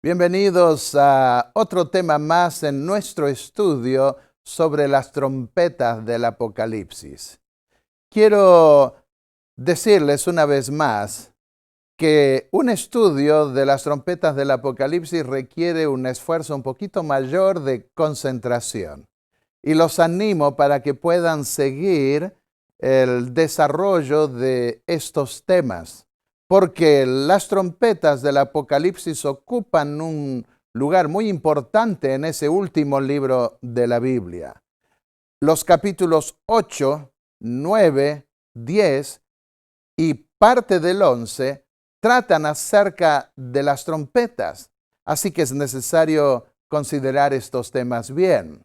Bienvenidos a otro tema más en nuestro estudio sobre las trompetas del Apocalipsis. Quiero decirles una vez más que un estudio de las trompetas del Apocalipsis requiere un esfuerzo un poquito mayor de concentración. Y los animo para que puedan seguir el desarrollo de estos temas, porque las trompetas del Apocalipsis ocupan un lugar muy importante en ese último libro de la Biblia. Los capítulos 8, 9, 10 y parte del 11 tratan acerca de las trompetas, así que es necesario considerar estos temas bien.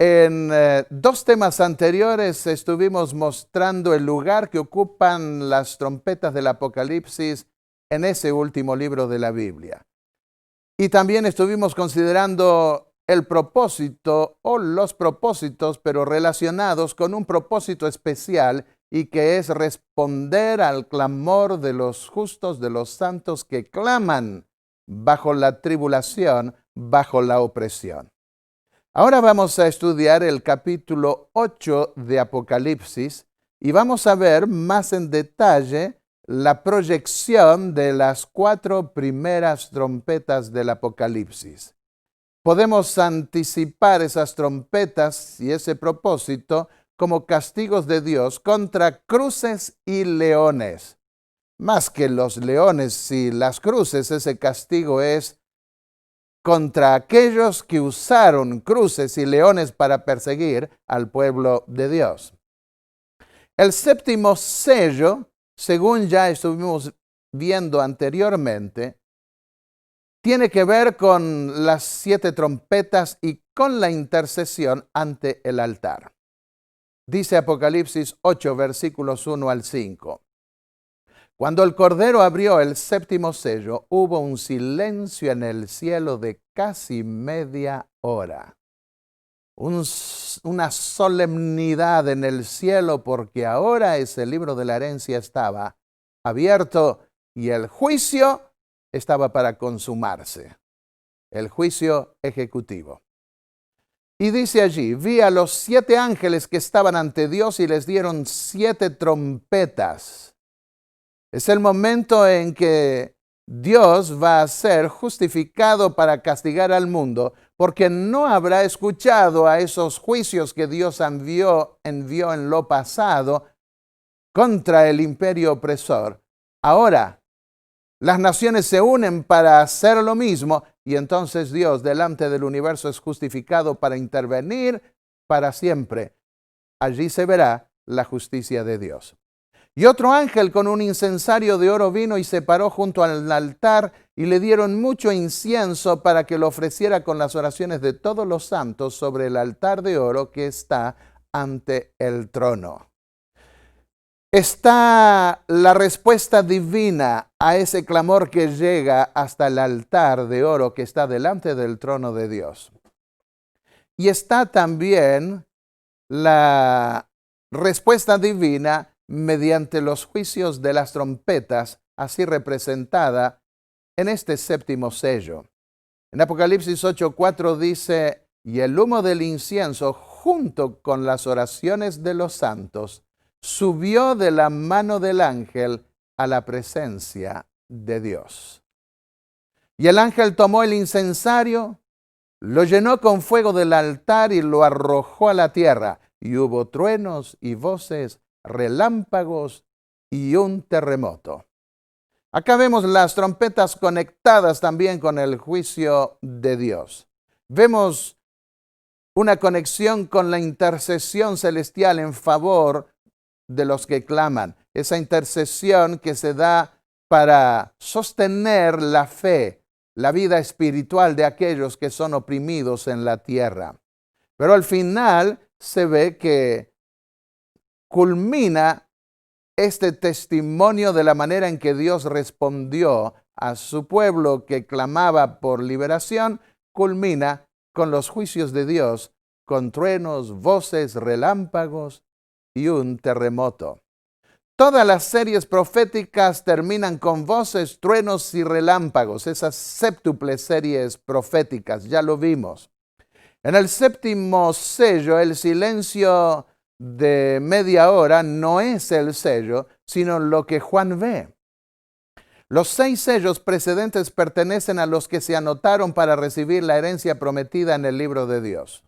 En dos temas anteriores estuvimos mostrando el lugar que ocupan las trompetas del Apocalipsis en ese último libro de la Biblia. Y también estuvimos considerando el propósito o los propósitos, pero relacionados con un propósito especial y que es responder al clamor de los justos, de los santos que claman bajo la tribulación, bajo la opresión. Ahora vamos a estudiar el capítulo 8 de Apocalipsis y vamos a ver más en detalle la proyección de las 4 primeras trompetas del Apocalipsis. Podemos anticipar esas trompetas y ese propósito como castigos de Dios contra cruces y leones. Más que los leones y las cruces, ese castigo es contra aquellos que usaron cruces y leones para perseguir al pueblo de Dios. El séptimo sello, según ya estuvimos viendo anteriormente, tiene que ver con las 7 trompetas y con la intercesión ante el altar. Dice Apocalipsis 8, versículos 1 al 5. Cuando el Cordero abrió el séptimo sello, hubo un silencio en el cielo de casi media hora. Una solemnidad en el cielo, porque ahora ese libro de la herencia estaba abierto y el juicio estaba para consumarse. El juicio ejecutivo. Y dice allí, vi a los 7 ángeles que estaban ante Dios y les dieron 7 trompetas. Es el momento en que Dios va a ser justificado para castigar al mundo, porque no habrá escuchado a esos juicios que Dios envió en lo pasado contra el imperio opresor. Ahora, las naciones se unen para hacer lo mismo y entonces Dios delante del universo es justificado para intervenir para siempre. Allí se verá la justicia de Dios. Y otro ángel con un incensario de oro vino y se paró junto al altar y le dieron mucho incienso para que lo ofreciera con las oraciones de todos los santos sobre el altar de oro que está ante el trono. Está la respuesta divina a ese clamor que llega hasta el altar de oro que está delante del trono de Dios. Y está también la respuesta divina mediante los juicios de las trompetas, así representada en este séptimo sello. En Apocalipsis 8:4 dice, y el humo del incienso junto con las oraciones de los santos subió de la mano del ángel a la presencia de Dios. Y el ángel tomó el incensario, lo llenó con fuego del altar y lo arrojó a la tierra. Y hubo truenos y voces, relámpagos y un terremoto. Acá vemos las trompetas conectadas también con el juicio de Dios. Vemos una conexión con la intercesión celestial en favor de los que claman. Esa intercesión que se da para sostener la fe, la vida espiritual de aquellos que son oprimidos en la tierra. Pero al final se ve que culmina este testimonio de la manera en que Dios respondió a su pueblo que clamaba por liberación, culmina con los juicios de Dios, con truenos, voces, relámpagos y un terremoto. Todas las series proféticas terminan con voces, truenos y relámpagos, esas séptuples series proféticas, ya lo vimos. En el séptimo sello, el silencio de media hora no es el sello, sino lo que Juan ve. Los 6 sellos precedentes pertenecen a los que se anotaron para recibir la herencia prometida en el libro de Dios.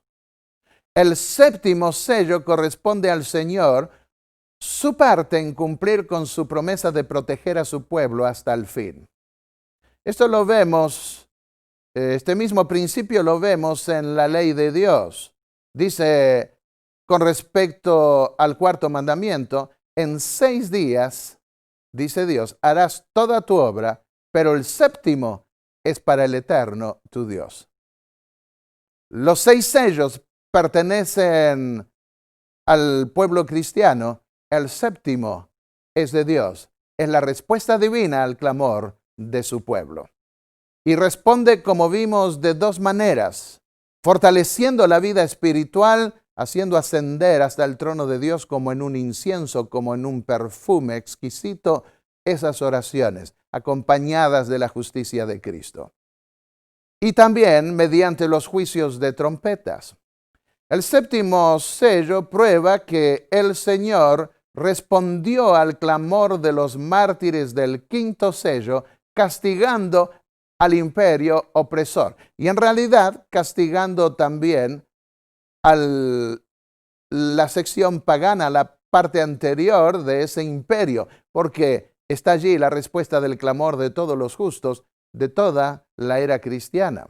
El séptimo sello corresponde al Señor, su parte en cumplir con su promesa de proteger a su pueblo hasta el fin. Esto lo vemos, este mismo principio lo vemos en la ley de Dios. Dice con respecto al cuarto mandamiento, en 6 días, dice Dios, harás toda tu obra, pero el séptimo es para el Eterno tu Dios. Los 6 sellos pertenecen al pueblo cristiano. El séptimo es de Dios. Es la respuesta divina al clamor de su pueblo. Y responde, como vimos, de 2 maneras. Fortaleciendo la vida espiritual, haciendo ascender hasta el trono de Dios como en un incienso, como en un perfume exquisito, esas oraciones, acompañadas de la justicia de Cristo. Y también mediante los juicios de trompetas. El séptimo sello prueba que el Señor respondió al clamor de los mártires del quinto sello, castigando al imperio opresor. Y en realidad castigando también a la sección pagana, la parte anterior de ese imperio, porque está allí la respuesta del clamor de todos los justos de toda la era cristiana.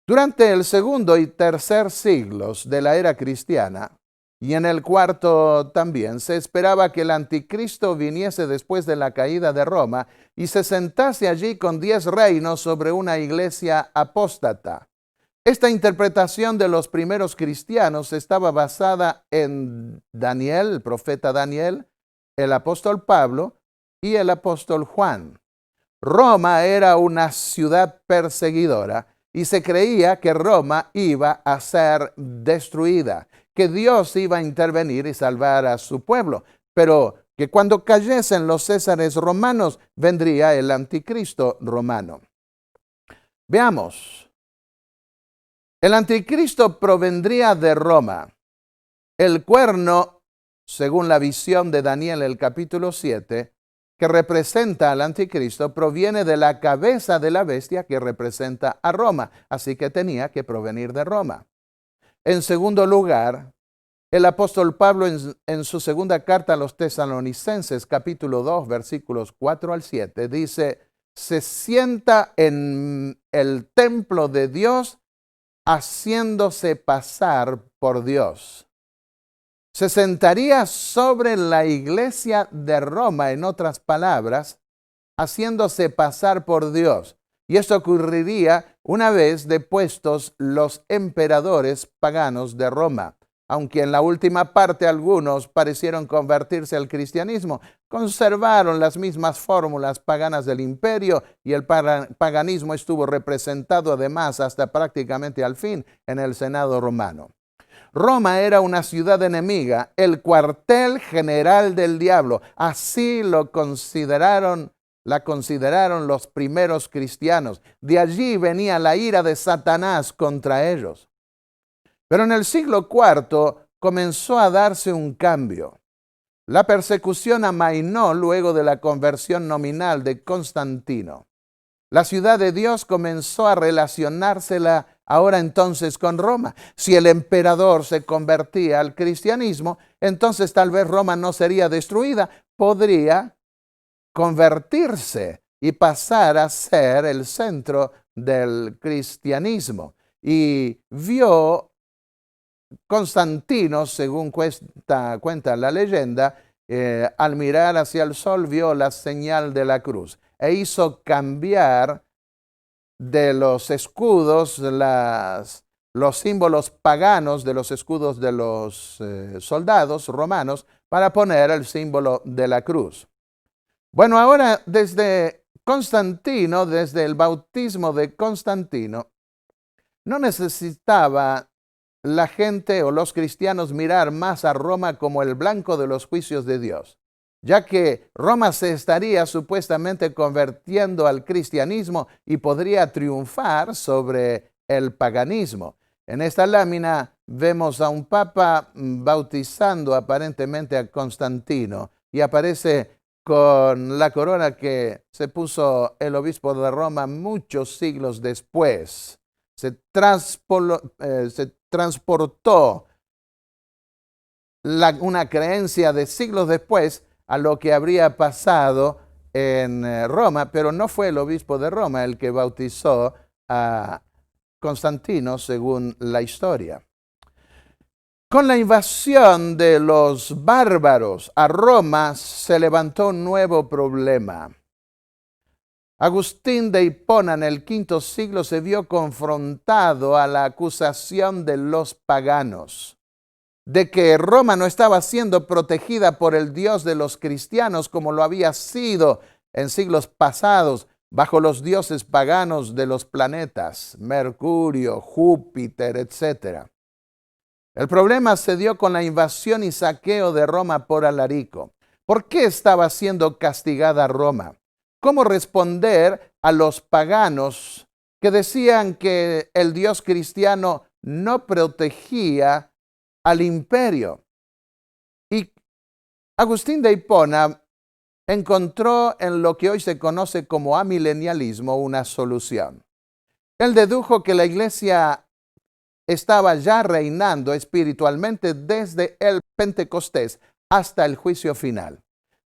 Durante el segundo y tercer siglos de la era cristiana, y en el cuarto también, se esperaba que el anticristo viniese después de la caída de Roma y se sentase allí con 10 reinos sobre una iglesia apóstata. Esta interpretación de los primeros cristianos estaba basada en Daniel, el profeta Daniel, el apóstol Pablo y el apóstol Juan. Roma era una ciudad perseguidora y se creía que Roma iba a ser destruida, que Dios iba a intervenir y salvar a su pueblo, pero que cuando cayesen los césares romanos vendría el anticristo romano. Veamos. El anticristo provendría de Roma. El cuerno, según la visión de Daniel, el capítulo 7, que representa al anticristo, proviene de la cabeza de la bestia que representa a Roma. Así que tenía que provenir de Roma. En segundo lugar, el apóstol Pablo en su segunda carta a los tesalonicenses, capítulo 2, versículos 4 al 7, dice, se sienta en el templo de Dios haciéndose pasar por Dios. Se sentaría sobre la iglesia de Roma, en otras palabras, haciéndose pasar por Dios. Y esto ocurriría una vez depuestos los emperadores paganos de Roma. Aunque en la última parte algunos parecieron convertirse al cristianismo, conservaron las mismas fórmulas paganas del imperio y el paganismo estuvo representado además hasta prácticamente al fin en el Senado romano. Roma era una ciudad enemiga, el cuartel general del diablo. Así la consideraron los primeros cristianos. De allí venía la ira de Satanás contra ellos. Pero en el siglo IV comenzó a darse un cambio. La persecución amainó luego de la conversión nominal de Constantino. La ciudad de Dios comenzó a relacionársela ahora entonces con Roma. Si el emperador se convertía al cristianismo, entonces tal vez Roma no sería destruida, podría convertirse y pasar a ser el centro del cristianismo. Y vio Constantino, según cuenta la leyenda, al mirar hacia el sol vio la señal de la cruz e hizo cambiar de los escudos, los símbolos paganos de los escudos de los soldados romanos para poner el símbolo de la cruz. Bueno, ahora desde Constantino, desde el bautismo de Constantino, no necesitaba la gente o los cristianos mirar más a Roma como el blanco de los juicios de Dios. ya que Roma se estaría supuestamente convirtiendo al cristianismo y podría triunfar sobre el paganismo. En esta lámina vemos a un papa bautizando aparentemente a Constantino y aparece con la corona que se puso el obispo de Roma muchos siglos después. Se transportó una creencia de siglos después a lo que habría pasado en Roma, pero no fue el obispo de Roma el que bautizó a Constantino según la historia. Con la invasión de los bárbaros a Roma se levantó un nuevo problema. Agustín de Hipona en el V siglo se vio confrontado a la acusación de los paganos de que Roma no estaba siendo protegida por el Dios de los cristianos como lo había sido en siglos pasados bajo los dioses paganos de los planetas, Mercurio, Júpiter, etc. El problema se dio con la invasión y saqueo de Roma por Alarico. ¿Por qué estaba siendo castigada Roma? ¿Cómo responder a los paganos que decían que el Dios cristiano no protegía al imperio? Y Agustín de Hipona encontró en lo que hoy se conoce como amilenialismo una solución. Él dedujo que la iglesia estaba ya reinando espiritualmente desde el Pentecostés hasta el juicio final.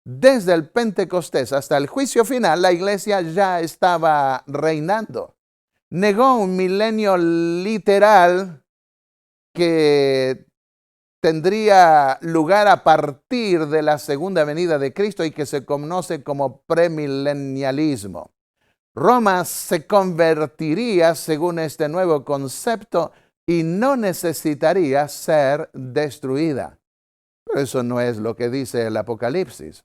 Desde el Pentecostés hasta el juicio final, la iglesia ya estaba reinando. Negó un milenio literal que tendría lugar a partir de la segunda venida de Cristo y que se conoce como premilenialismo. Roma se convertiría según este nuevo concepto y no necesitaría ser destruida. Pero eso no es lo que dice el Apocalipsis.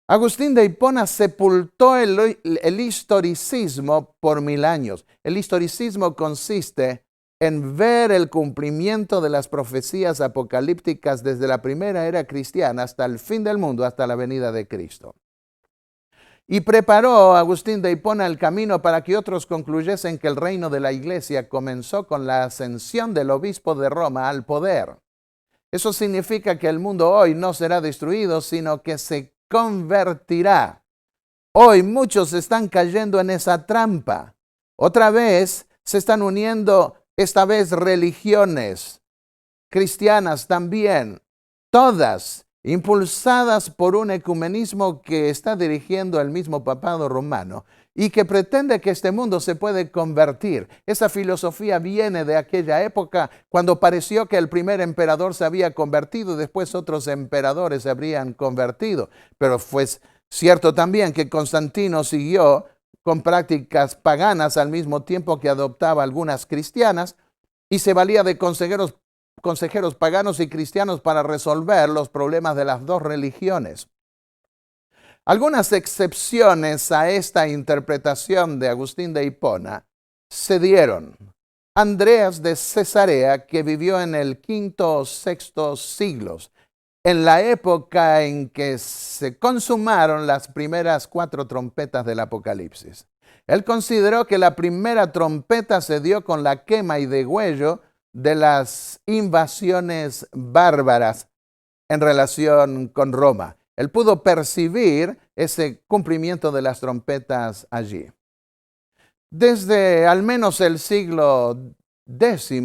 Agustín de Hipona sepultó el historicismo por 1000 años. El historicismo consiste en ver el cumplimiento de las profecías apocalípticas desde la primera era cristiana hasta el fin del mundo, hasta la venida de Cristo. Y preparó Agustín de Hipona el camino para que otros concluyesen que el reino de la iglesia comenzó con la ascensión del obispo de Roma al poder. Eso significa que el mundo hoy no será destruido, sino que se convertirá. Hoy muchos están cayendo en esa trampa. Otra vez se están uniendo, esta vez religiones cristianas también, todas impulsadas por un ecumenismo que está dirigiendo el mismo papado romano y que pretende que este mundo se puede convertir. Esa filosofía viene de aquella época cuando pareció que el primer emperador se había convertido y después otros emperadores se habrían convertido. Pero fue cierto también que Constantino siguió con prácticas paganas al mismo tiempo que adoptaba algunas cristianas y se valía de consejeros paganos y cristianos para resolver los problemas de las dos religiones. Algunas excepciones a esta interpretación de Agustín de Hipona se dieron. Andreas de Cesarea, que vivió en el V o VI siglos, en la época en que se consumaron las primeras 4 trompetas del Apocalipsis. Él consideró que la primera trompeta se dio con la quema y degüello de las invasiones bárbaras en relación con Roma. Él pudo percibir ese cumplimiento de las trompetas allí. Desde al menos el siglo X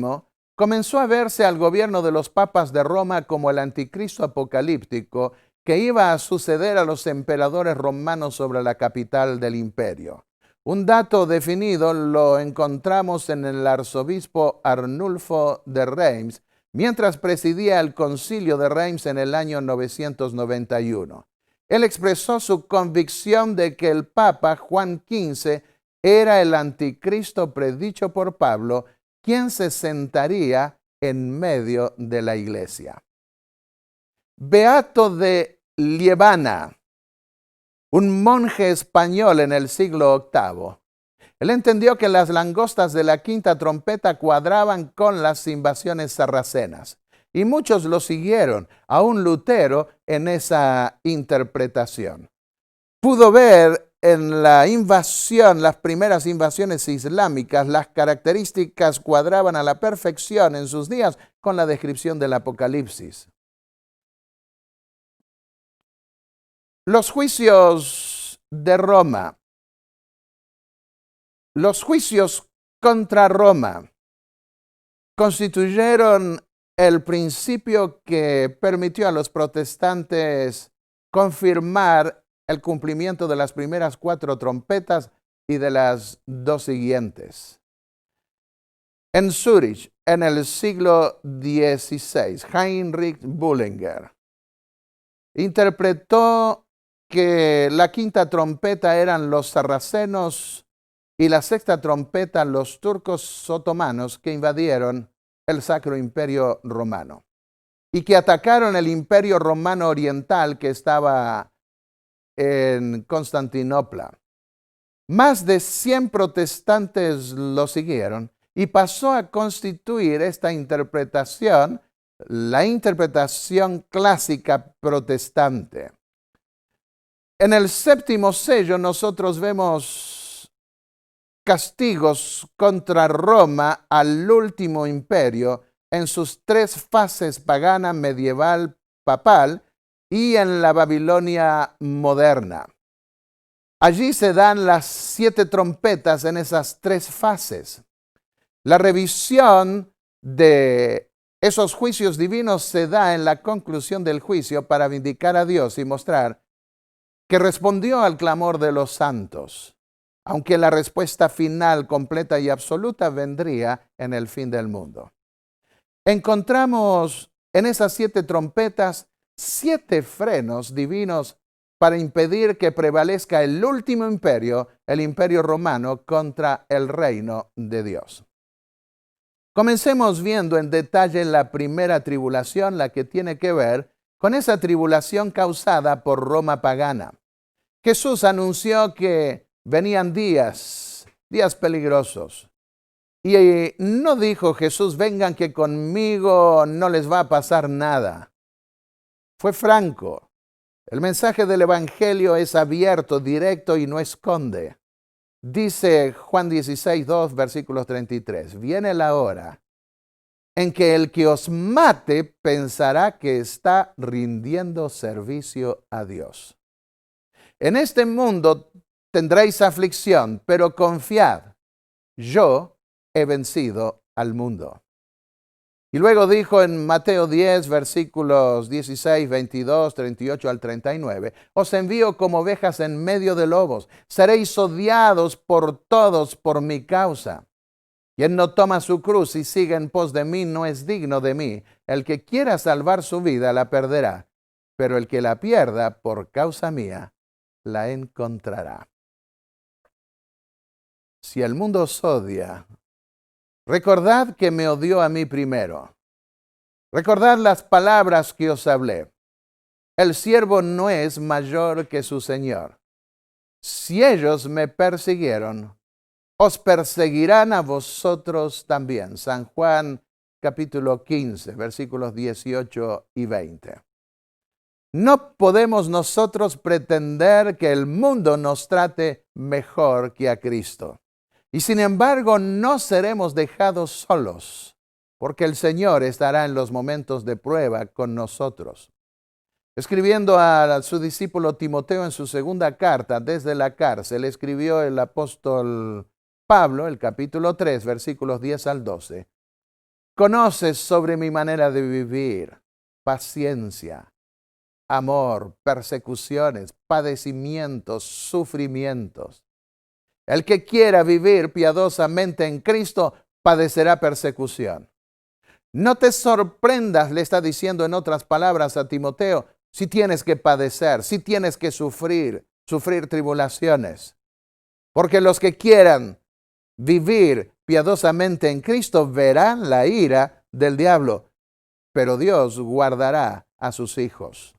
comenzó a verse al gobierno de los papas de Roma como el anticristo apocalíptico que iba a suceder a los emperadores romanos sobre la capital del imperio. Un dato definido lo encontramos en el arzobispo Arnulfo de Reims, mientras presidía el concilio de Reims en el año 991. Él expresó su convicción de que el Papa Juan XV era el anticristo predicho por Pablo, quien se sentaría en medio de la iglesia. Beato de Liébana, un monje español en el siglo VIII. Él entendió que las langostas de la quinta trompeta cuadraban con las invasiones sarracenas y muchos lo siguieron, aún Lutero en esa interpretación. Pudo ver en la invasión, las primeras invasiones islámicas, las características cuadraban a la perfección en sus días con la descripción del Apocalipsis. Los juicios de Roma, los juicios contra Roma, constituyeron el principio que permitió a los protestantes confirmar el cumplimiento de las primeras 4 trompetas y de las 2 siguientes. En Zúrich, en el siglo XVI, Heinrich Bullinger interpretó que la 5ª trompeta eran los sarracenos y la 6ª trompeta los turcos otomanos que invadieron el Sacro Imperio Romano y que atacaron el Imperio Romano Oriental que estaba en Constantinopla. Más de 100 protestantes lo siguieron y pasó a constituir esta interpretación la interpretación clásica protestante. En el 7º sello nosotros vemos castigos contra Roma al último imperio en sus 3 fases pagana, medieval, papal y en la Babilonia moderna. Allí se dan las 7 trompetas en esas 3 fases. La revisión de esos juicios divinos se da en la conclusión del juicio para vindicar a Dios y mostrar que respondió al clamor de los santos, aunque la respuesta final, completa y absoluta vendría en el fin del mundo. Encontramos en esas 7 trompetas 7 frenos divinos para impedir que prevalezca el último imperio, el Imperio Romano, contra el reino de Dios. Comencemos viendo en detalle la primera tribulación, la que tiene que ver con esa tribulación causada por Roma pagana. Jesús anunció que venían días peligrosos. Y no dijo Jesús, vengan que conmigo no les va a pasar nada. Fue franco. El mensaje del Evangelio es abierto, directo y no esconde. Dice Juan 16:2, versículos 33. Viene la hora en que el que os mate pensará que está rindiendo servicio a Dios. En este mundo tendréis aflicción, pero confiad, yo he vencido al mundo. Y luego dijo en Mateo 10, versículos 16, 22, 38 al 39, os envío como ovejas en medio de lobos, seréis odiados por todos por mi causa. Quien no toma su cruz y sigue en pos de mí no es digno de mí. El que quiera salvar su vida la perderá, pero el que la pierda por causa mía la encontrará. Si el mundo os odia, recordad que me odió a mí primero. Recordad las palabras que os hablé. El siervo no es mayor que su señor. Si ellos me persiguieron, os perseguirán a vosotros también. San Juan capítulo 15, versículos 18 y 20. No podemos nosotros pretender que el mundo nos trate mejor que a Cristo. Y sin embargo, no seremos dejados solos, porque el Señor estará en los momentos de prueba con nosotros. Escribiendo a su discípulo Timoteo en su 2ª carta desde la cárcel, escribió el apóstol Pablo, el capítulo 3, versículos 10 al 12. Conoces sobre mi manera de vivir, paciencia, amor, persecuciones, padecimientos, sufrimientos. El que quiera vivir piadosamente en Cristo padecerá persecución. No te sorprendas, le está diciendo en otras palabras a Timoteo, si tienes que padecer, si tienes que sufrir tribulaciones. Porque los que quieran vivir piadosamente en Cristo verán la ira del diablo, pero Dios guardará a sus hijos.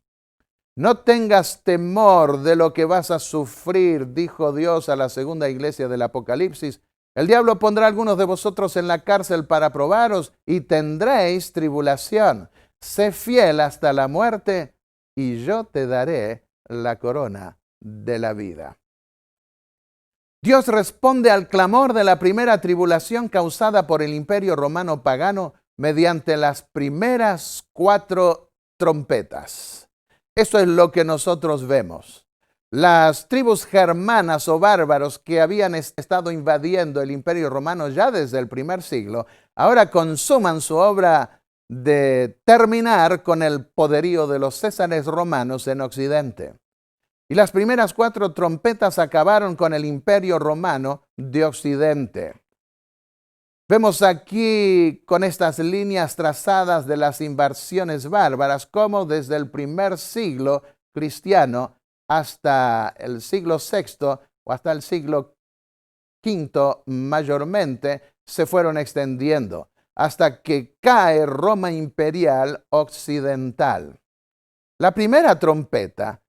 No tengas temor de lo que vas a sufrir, dijo Dios a la 2ª iglesia del Apocalipsis. El diablo pondrá a algunos de vosotros en la cárcel para probaros y tendréis tribulación. sé fiel hasta la muerte y yo te daré la corona de la vida. Dios responde al clamor de la primera tribulación causada por el Imperio Romano pagano mediante las primeras 4 trompetas. Eso es lo que nosotros vemos. Las tribus germanas o bárbaros que habían estado invadiendo el Imperio Romano ya desde el primer siglo, ahora consuman su obra de terminar con el poderío de los césares romanos en Occidente. Y las primeras 4 trompetas acabaron con el Imperio Romano de Occidente. Vemos aquí con estas líneas trazadas de las invasiones bárbaras cómo desde el primer siglo cristiano hasta el siglo VI o hasta el siglo V mayormente se fueron extendiendo hasta que cae Roma imperial occidental. La primera trompeta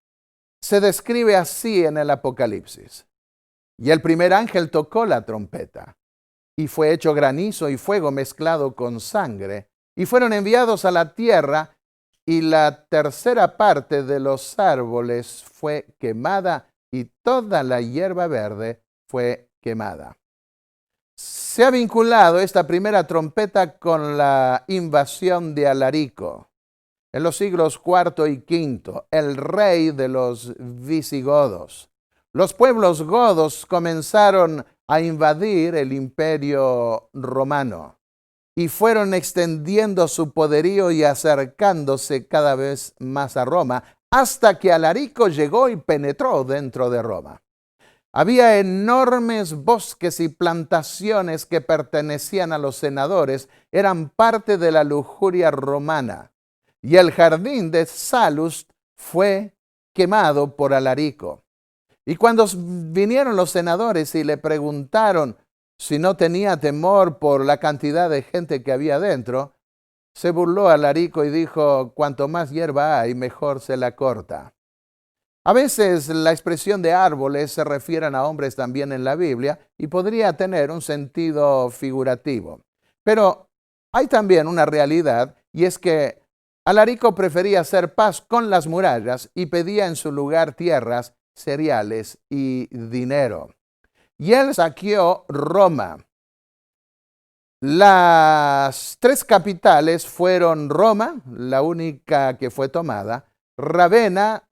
se describe así en el Apocalipsis. Y el primer ángel tocó la trompeta, y fue hecho granizo y fuego mezclado con sangre, y fueron enviados a la tierra, y la tercera parte de los árboles fue quemada, y toda la hierba verde fue quemada. Se ha vinculado esta primera trompeta con la invasión de Alarico. En los siglos IV y V, el rey de los visigodos. Los pueblos godos comenzaron a invadir el Imperio Romano y fueron extendiendo su poderío y acercándose cada vez más a Roma, hasta que Alarico llegó y penetró dentro de Roma. Había enormes bosques y plantaciones que pertenecían a los senadores, eran parte de la lujuria romana. Y el jardín de Salus fue quemado por Alarico. Y cuando vinieron los senadores y le preguntaron si no tenía temor por la cantidad de gente que había dentro, se burló Alarico y dijo: cuanto más hierba hay, mejor se la corta. A veces la expresión de árboles se refieren a hombres también en la Biblia y podría tener un sentido figurativo. Pero hay también una realidad, y es que Alarico prefería hacer paz con las murallas y pedía en su lugar tierras, cereales y dinero. Y él saqueó Roma. Las 3 capitales fueron Roma, la única que fue tomada, Ravenna,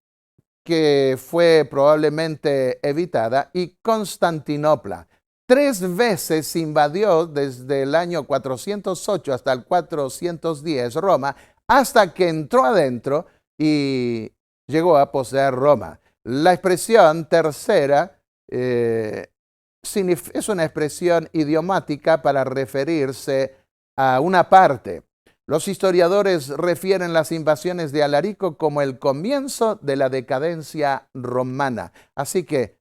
que fue probablemente evitada, y Constantinopla. 3 veces invadió desde el año 408 hasta el 410 Roma, hasta que entró adentro y llegó a poseer Roma. La expresión tercera es una expresión idiomática para referirse a una parte. Los historiadores refieren las invasiones de Alarico como el comienzo de la decadencia romana. Así que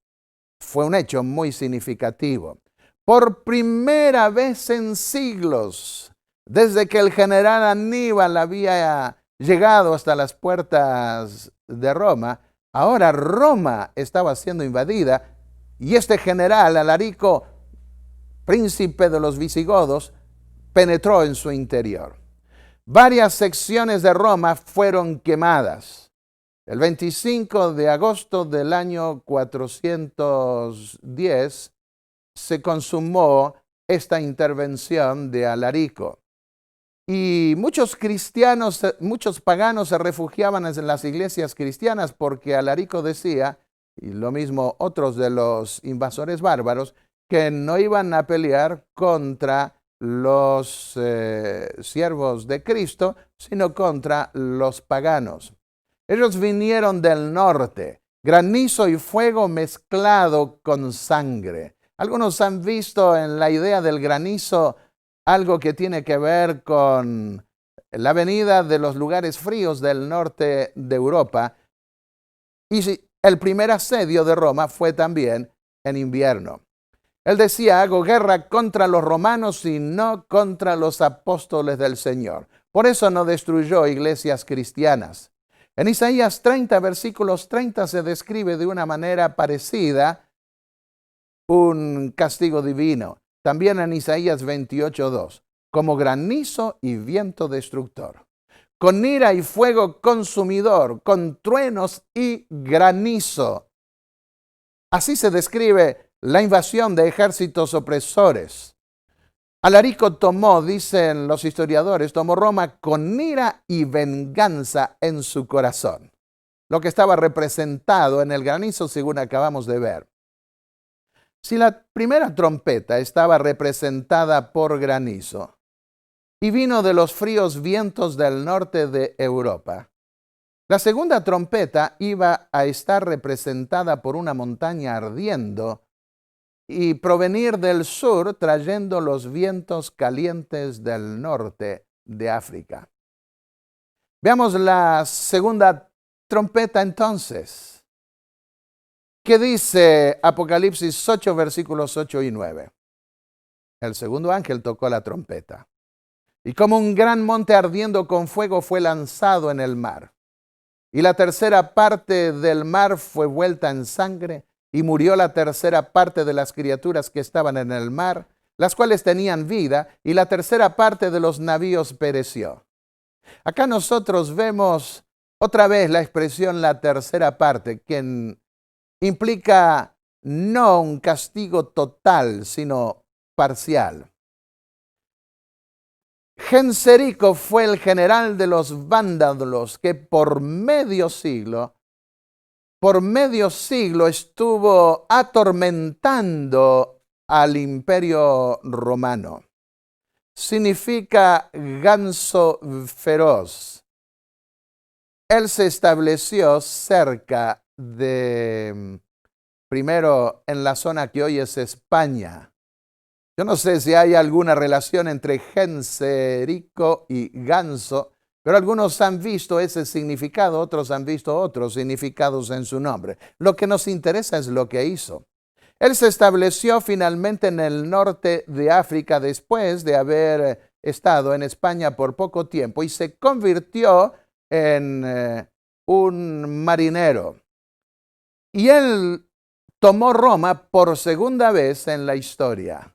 fue un hecho muy significativo. Por primera vez en siglos, desde que el general Aníbal había llegado hasta las puertas de Roma, ahora Roma estaba siendo invadida y este general Alarico, príncipe de los visigodos, penetró en su interior. Varias secciones de Roma fueron quemadas. El 25 de agosto del año 410 se consumó esta intervención de Alarico. Y muchos cristianos, muchos paganos se refugiaban en las iglesias cristianas porque Alarico decía, y lo mismo otros de los invasores bárbaros, que no iban a pelear contra los siervos de Cristo, sino contra los paganos. Ellos vinieron del norte, granizo y fuego mezclado con sangre. Algunos han visto en la idea del granizo algo que tiene que ver con la venida de los lugares fríos del norte de Europa. Y el primer asedio de Roma fue también en invierno. Él decía: hago guerra contra los romanos y no contra los apóstoles del Señor. Por eso no destruyó iglesias cristianas. En Isaías 30, versículos 30, se describe de una manera parecida un castigo divino. También en Isaías 28:2, como granizo y viento destructor. con ira y fuego consumidor, con truenos y granizo. Así se describe la invasión de ejércitos opresores. Alarico tomó, dicen los historiadores, tomó Roma con ira y venganza en su corazón, lo que estaba representado en el granizo según acabamos de ver. Si la primera trompeta estaba representada por granizo y vino de los fríos vientos del norte de Europa, la segunda trompeta iba a estar representada por una montaña ardiendo y provenir del sur trayendo los vientos calientes del norte de África. Veamos la segunda trompeta entonces. ¿Qué dice Apocalipsis 8, versículos 8 y 9? El segundo ángel tocó la trompeta, y como un gran monte ardiendo con fuego fue lanzado en el mar. Y la tercera parte del mar fue vuelta en sangre, y murió la tercera parte de las criaturas que estaban en el mar, las cuales tenían vida, y la tercera parte de los navíos pereció. Acá nosotros vemos otra vez la expresión la tercera parte, que implica no un castigo total, sino parcial. Genserico fue el general de los vándalos que por medio siglo estuvo atormentando al imperio romano. Significa ganso feroz. Él se estableció cerca de, primero en la zona que hoy es España. Yo no sé si hay alguna relación entre Genserico y ganso, pero algunos han visto ese significado, otros han visto otros significados en su nombre. Lo que nos interesa es lo que hizo. Él se estableció finalmente en el norte de África después de haber estado en España por poco tiempo y se convirtió en un marinero. Y él tomó Roma por segunda vez en la historia.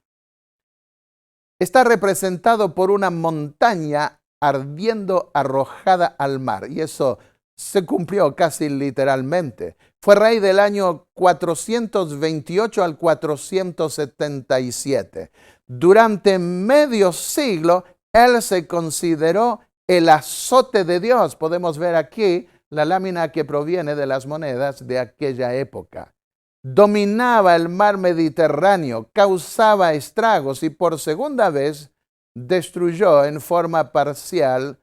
Está representado por una montaña ardiendo arrojada al mar. Y eso se cumplió casi literalmente. Fue rey del año 428 al 477. Durante medio siglo, él se consideró el azote de Dios. Podemos ver aquí la lámina que proviene de las monedas de aquella época. Dominaba el mar Mediterráneo, causaba estragos y por segunda vez destruyó en forma parcial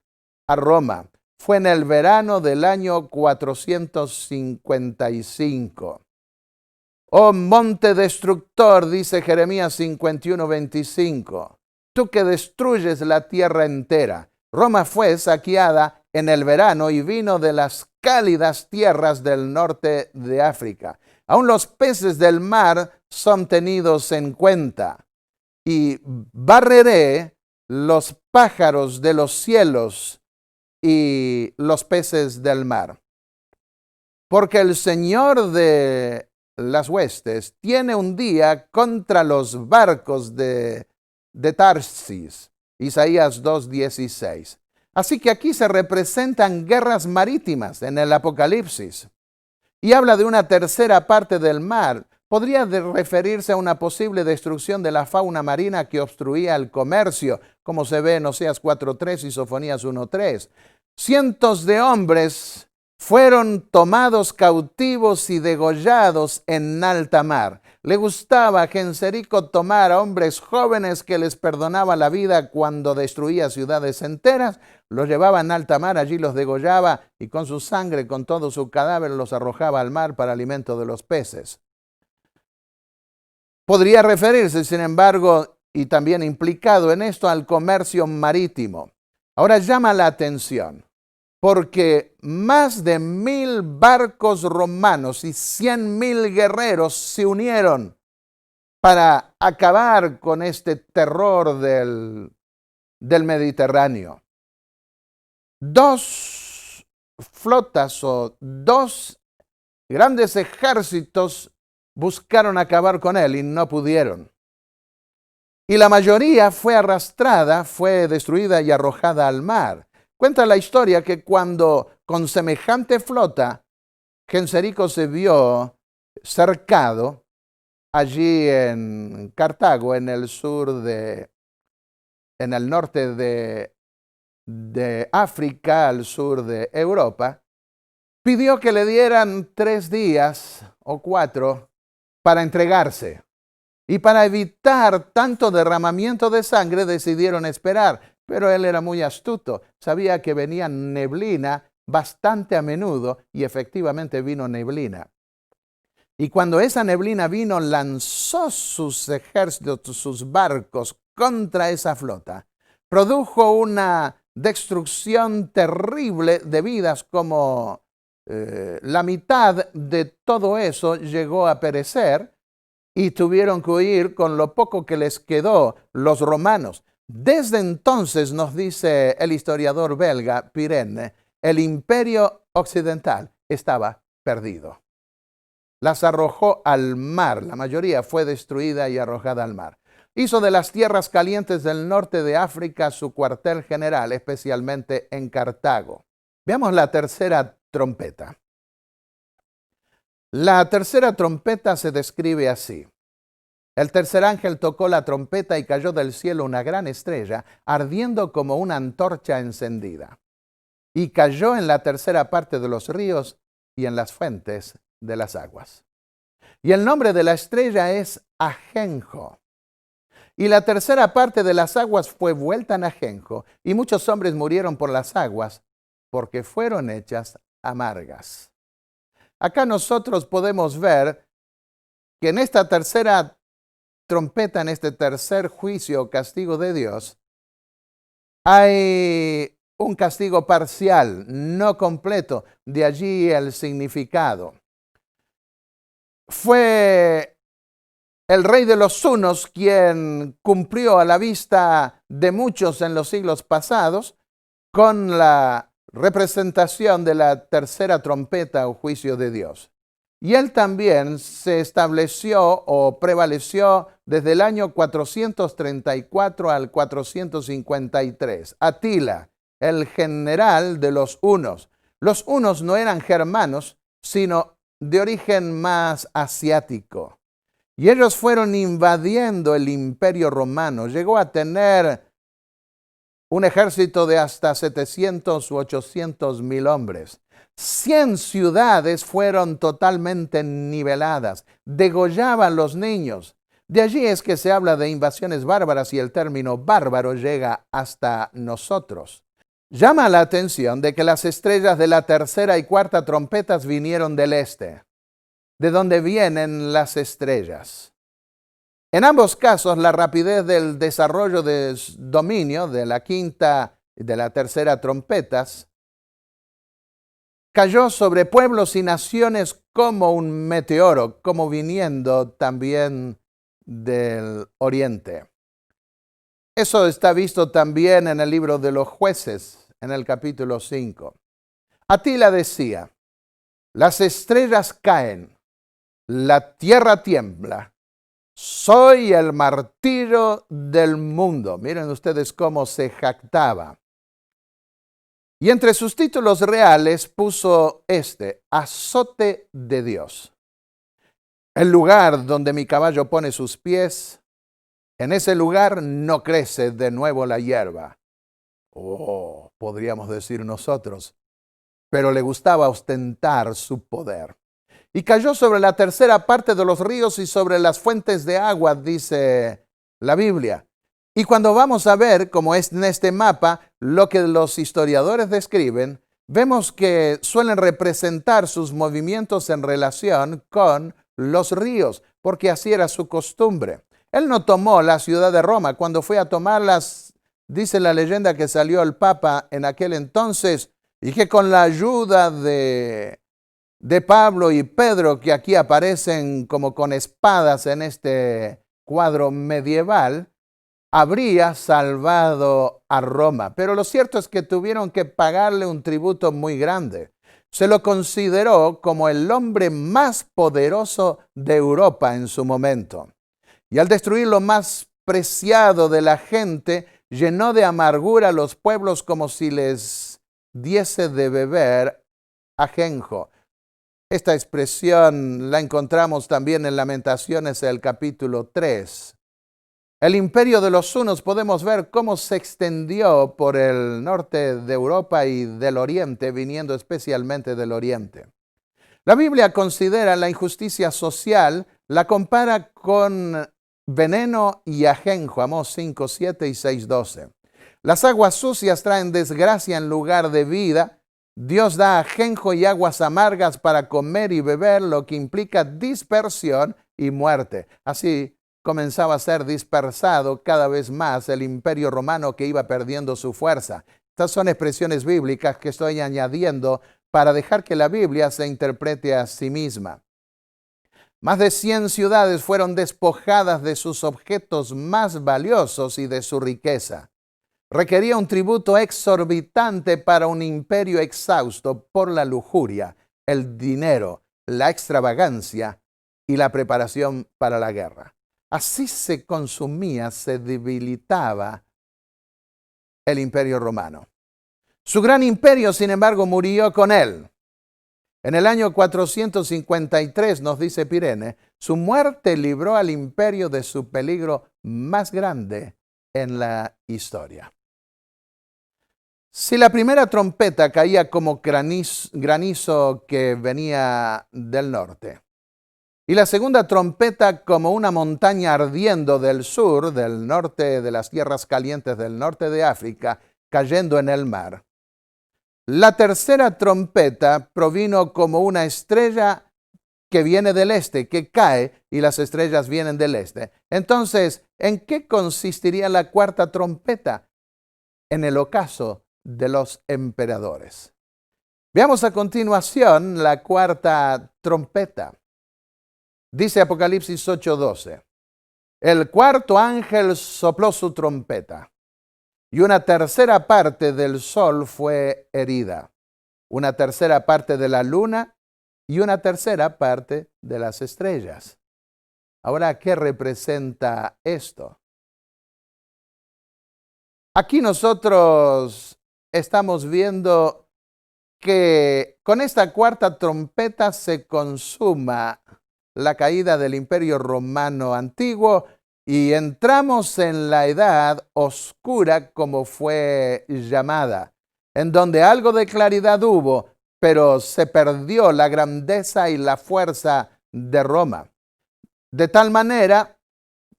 a Roma. Fue en el verano del año 455. Oh monte destructor, dice Jeremías 51, 25, tú que destruyes la tierra entera. Roma fue saqueada en el verano y vino de las cálidas tierras del norte de África. Aún los peces del mar son tenidos en cuenta. Y barreré los pájaros de los cielos y los peces del mar. Porque el Señor de las huestes tiene un día contra los barcos de Tarsis. Isaías 2:16. Así que aquí se representan guerras marítimas en el Apocalipsis. Y habla de una tercera parte del mar. Podría referirse a una posible destrucción de la fauna marina que obstruía el comercio, como se ve en Oseas 4:3 y Sofonías 1:3. Cientos de hombres fueron tomados cautivos y degollados en alta mar. Le gustaba a Genserico tomar a hombres jóvenes que les perdonaba la vida cuando destruía ciudades enteras, los llevaba en alta mar, allí los degollaba y con su sangre, con todo su cadáver, los arrojaba al mar para alimento de los peces. Podría referirse, sin embargo, y también implicado en esto, al comercio marítimo. Ahora llama la atención, porque más de 1000 barcos romanos y 100,000 guerreros se unieron para acabar con este terror del Mediterráneo. 2 flotas o 2 grandes ejércitos buscaron acabar con él y no pudieron. Y la mayoría fue arrastrada, fue destruida y arrojada al mar. Cuenta la historia que cuando con semejante flota Genserico se vio cercado allí en Cartago, en el norte de África, al sur de Europa, pidió que le dieran 3 días o 4 para entregarse. Y para evitar tanto derramamiento de sangre decidieron esperar. Pero él era muy astuto, sabía que venía neblina bastante a menudo y efectivamente vino neblina. Y cuando esa neblina vino, lanzó sus ejércitos, sus barcos contra esa flota. Produjo una destrucción terrible de vidas, como la mitad de todo eso llegó a perecer y tuvieron que huir con lo poco que les quedó los romanos. Desde entonces, nos dice el historiador belga Pirenne, el imperio occidental estaba perdido. Las arrojó al mar, la mayoría fue destruida y arrojada al mar. Hizo de las tierras calientes del norte de África su cuartel general, especialmente en Cartago. Veamos la tercera trompeta. La tercera trompeta se describe así. El tercer ángel tocó la trompeta y cayó del cielo una gran estrella, ardiendo como una antorcha encendida. Y cayó en la tercera parte de los ríos y en las fuentes de las aguas. Y el nombre de la estrella es Ajenjo. Y la tercera parte de las aguas fue vuelta en ajenjo, y muchos hombres murieron por las aguas, porque fueron hechas amargas. Acá nosotros podemos ver que en esta tercera trompeta, en este tercer juicio o castigo de Dios, hay un castigo parcial, no completo, de allí el significado. Fue el rey de los hunos quien cumplió a la vista de muchos en los siglos pasados con la representación de la tercera trompeta o juicio de Dios. Y él también se estableció o prevaleció desde el año 434 al 453. Atila, el general de los hunos. Los hunos no eran germanos, sino de origen más asiático. Y ellos fueron invadiendo el imperio romano. Llegó a tener un ejército de hasta 700 u 800 mil hombres. 100 ciudades fueron totalmente niveladas. Degollaban los niños. De allí es que se habla de invasiones bárbaras y el término bárbaro llega hasta nosotros. Llama la atención de que las estrellas de la tercera y cuarta trompetas vinieron del este, de donde vienen las estrellas. En ambos casos, la rapidez del desarrollo de dominio de la quinta y de la tercera trompetas cayó sobre pueblos y naciones como un meteoro, como viniendo también del oriente. Eso está visto también en el libro de los Jueces, en el capítulo 5. Atila decía, las estrellas caen, la tierra tiembla, soy el martillo del mundo. Miren ustedes cómo se jactaba. Y entre sus títulos reales puso azote de Dios. El lugar donde mi caballo pone sus pies, en ese lugar no crece de nuevo la hierba. Oh, podríamos decir nosotros, pero le gustaba ostentar su poder. Y cayó sobre la tercera parte de los ríos y sobre las fuentes de agua, dice la Biblia. Y cuando vamos a ver, como es en este mapa, lo que los historiadores describen, vemos que suelen representar sus movimientos en relación con los ríos, porque así era su costumbre. Él no tomó la ciudad de Roma. Cuando fue a tomarlas, dice la leyenda que salió el Papa en aquel entonces y que con la ayuda de Pablo y Pedro, que aquí aparecen como con espadas en este cuadro medieval, habría salvado a Roma. Pero lo cierto es que tuvieron que pagarle un tributo muy grande. Se lo consideró como el hombre más poderoso de Europa en su momento. Y al destruir lo más preciado de la gente, llenó de amargura a los pueblos como si les diese de beber ajenjo. Esta expresión la encontramos también en Lamentaciones, el capítulo 3. El imperio de los hunos podemos ver cómo se extendió por el norte de Europa y del oriente, viniendo especialmente del oriente. La Biblia considera la injusticia social, la compara con veneno y ajenjo, Amós 5, 7 y 6, 12. Las aguas sucias traen desgracia en lugar de vida. Dios da ajenjo y aguas amargas para comer y beber, lo que implica dispersión y muerte. Así comenzaba a ser dispersado cada vez más el imperio romano, que iba perdiendo su fuerza. Estas son expresiones bíblicas que estoy añadiendo para dejar que la Biblia se interprete a sí misma. Más de 100 ciudades fueron despojadas de sus objetos más valiosos y de su riqueza. Requería un tributo exorbitante para un imperio exhausto por la lujuria, el dinero, la extravagancia y la preparación para la guerra. Así se consumía, se debilitaba el imperio romano. Su gran imperio, sin embargo, murió con él. En el año 453, nos dice Pirene, su muerte libró al imperio de su peligro más grande en la historia. Si la primera trompeta caía como granizo que venía del norte, y la segunda trompeta como una montaña ardiendo del sur, del norte de las tierras calientes del norte de África, cayendo en el mar, la tercera trompeta provino como una estrella que viene del este, que cae, y las estrellas vienen del este. Entonces, ¿en qué consistiría la cuarta trompeta? En el ocaso de los emperadores. Veamos a continuación la cuarta trompeta. Dice Apocalipsis 8:12. El cuarto ángel sopló su trompeta, y una tercera parte del sol fue herida, una tercera parte de la luna y una tercera parte de las estrellas. Ahora, ¿qué representa esto? Aquí nosotros estamos viendo que con esta cuarta trompeta se consuma la caída del Imperio Romano antiguo y entramos en la edad oscura, como fue llamada, en donde algo de claridad hubo, pero se perdió la grandeza y la fuerza de Roma. De tal manera,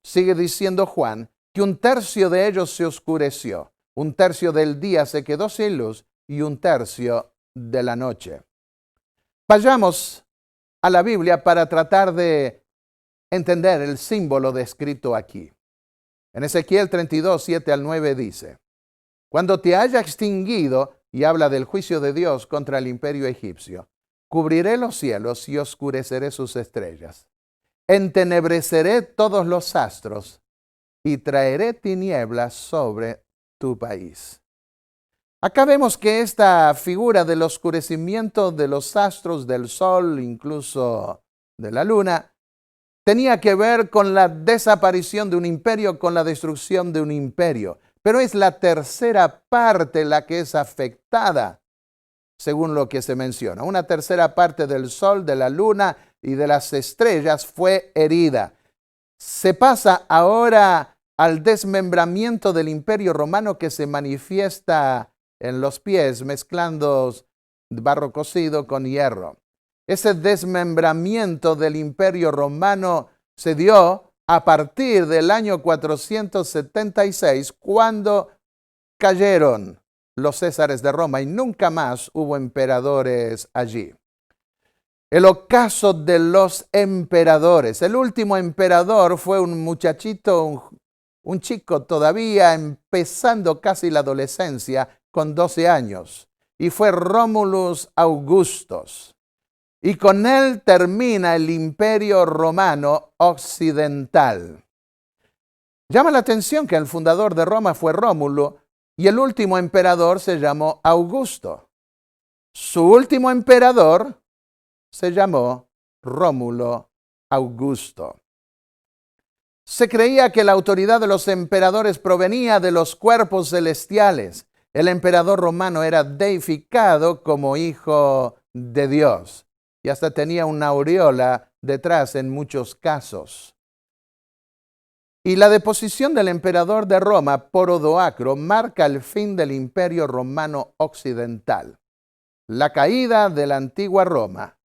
sigue diciendo Juan, que un tercio de ellos se oscureció, un tercio del día se quedó sin luz y un tercio de la noche. Vayamos a la Biblia para tratar de entender el símbolo descrito aquí. En Ezequiel 32, 7 al 9 dice, cuando te haya extinguido, y habla del juicio de Dios contra el imperio egipcio, cubriré los cielos y oscureceré sus estrellas. Entenebreceré todos los astros y traeré tinieblas sobre tu país. Acá vemos que esta figura del oscurecimiento de los astros, del sol, incluso de la luna, tenía que ver con la desaparición de un imperio, con la destrucción de un imperio. Pero es la tercera parte la que es afectada, según lo que se menciona. Una tercera parte del sol, de la luna y de las estrellas fue herida. Se pasa ahora al desmembramiento del imperio romano, que se manifiesta en los pies, mezclando barro cocido con hierro. Ese desmembramiento del imperio romano se dio a partir del año 476, cuando cayeron los césares de Roma y nunca más hubo emperadores allí. El ocaso de los emperadores. El último emperador fue un muchachito, un chico todavía empezando casi la adolescencia, con 12 años, y fue Romulus Augustus. Y con él termina el imperio romano occidental. Llama la atención que el fundador de Roma fue Rómulo y el último emperador se llamó Augusto. Su último emperador se llamó Rómulo Augusto. Se creía que la autoridad de los emperadores provenía de los cuerpos celestiales. El emperador romano era deificado como hijo de Dios y hasta tenía una aureola detrás en muchos casos. Y la deposición del emperador de Roma por Odoacro marca el fin del Imperio Romano Occidental, la caída de la antigua Roma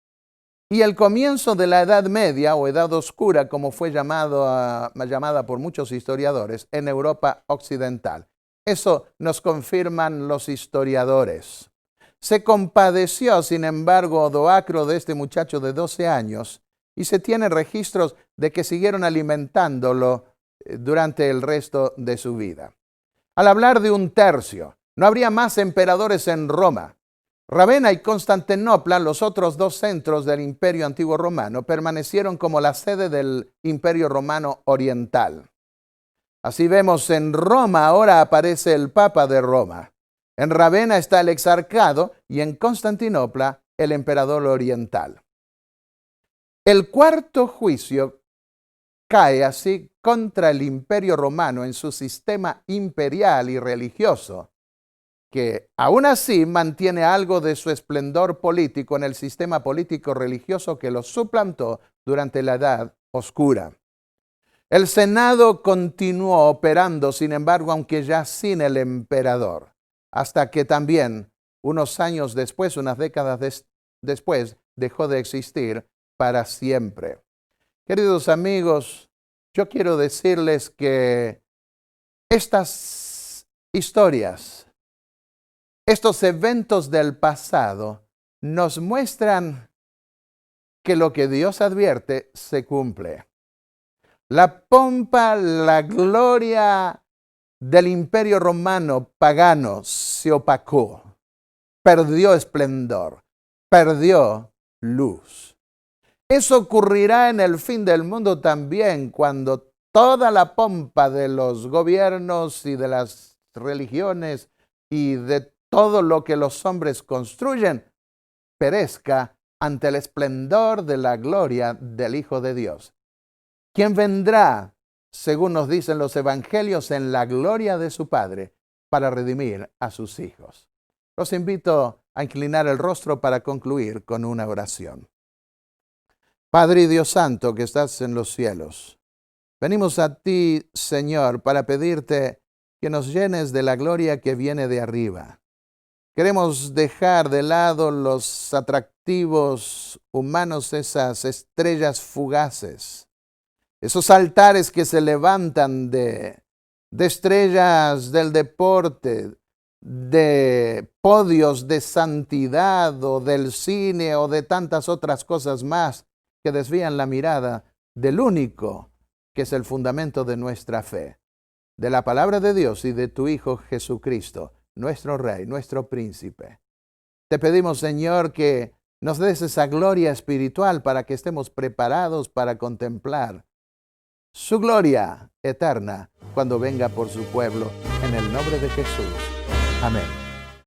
y el comienzo de la Edad Media o Edad Oscura, como fue llamada por muchos historiadores, en Europa Occidental. Eso nos confirman los historiadores. Se compadeció, sin embargo, Odoacro de este muchacho de 12 años y se tienen registros de que siguieron alimentándolo durante el resto de su vida. Al hablar de un tercio, no habría más emperadores en Roma. Ravenna y Constantinopla, los otros dos centros del Imperio Antiguo Romano, permanecieron como la sede del Imperio Romano Oriental. Así vemos en Roma ahora aparece el Papa de Roma. En Ravenna está el exarcado y en Constantinopla el emperador oriental. El cuarto juicio cae así contra el Imperio Romano en su sistema imperial y religioso, que aún así mantiene algo de su esplendor político en el sistema político religioso que lo suplantó durante la Edad Oscura. El Senado continuó operando, sin embargo, aunque ya sin el emperador, hasta que también, unos años después, unas décadas después, dejó de existir para siempre. Queridos amigos, yo quiero decirles que estas historias, estos eventos del pasado, nos muestran que lo que Dios advierte se cumple. La pompa, la gloria del Imperio Romano pagano se opacó, perdió esplendor, perdió luz. Eso ocurrirá en el fin del mundo también, cuando toda la pompa de los gobiernos y de las religiones y de todo lo que los hombres construyen perezca ante el esplendor de la gloria del Hijo de Dios, quien vendrá, según nos dicen los evangelios, en la gloria de su Padre para redimir a sus hijos. Los invito a inclinar el rostro para concluir con una oración. Padre y Dios Santo que estás en los cielos, venimos a ti, Señor, para pedirte que nos llenes de la gloria que viene de arriba. Queremos dejar de lado los atractivos humanos, esas estrellas fugaces, esos altares que se levantan de estrellas del deporte, de podios de santidad o del cine o de tantas otras cosas más que desvían la mirada del único que es el fundamento de nuestra fe, de la palabra de Dios y de tu Hijo Jesucristo, nuestro Rey, nuestro Príncipe. Te pedimos, Señor, que nos des esa gloria espiritual para que estemos preparados para contemplar su gloria eterna cuando venga por su pueblo, en el nombre de Jesús. Amén.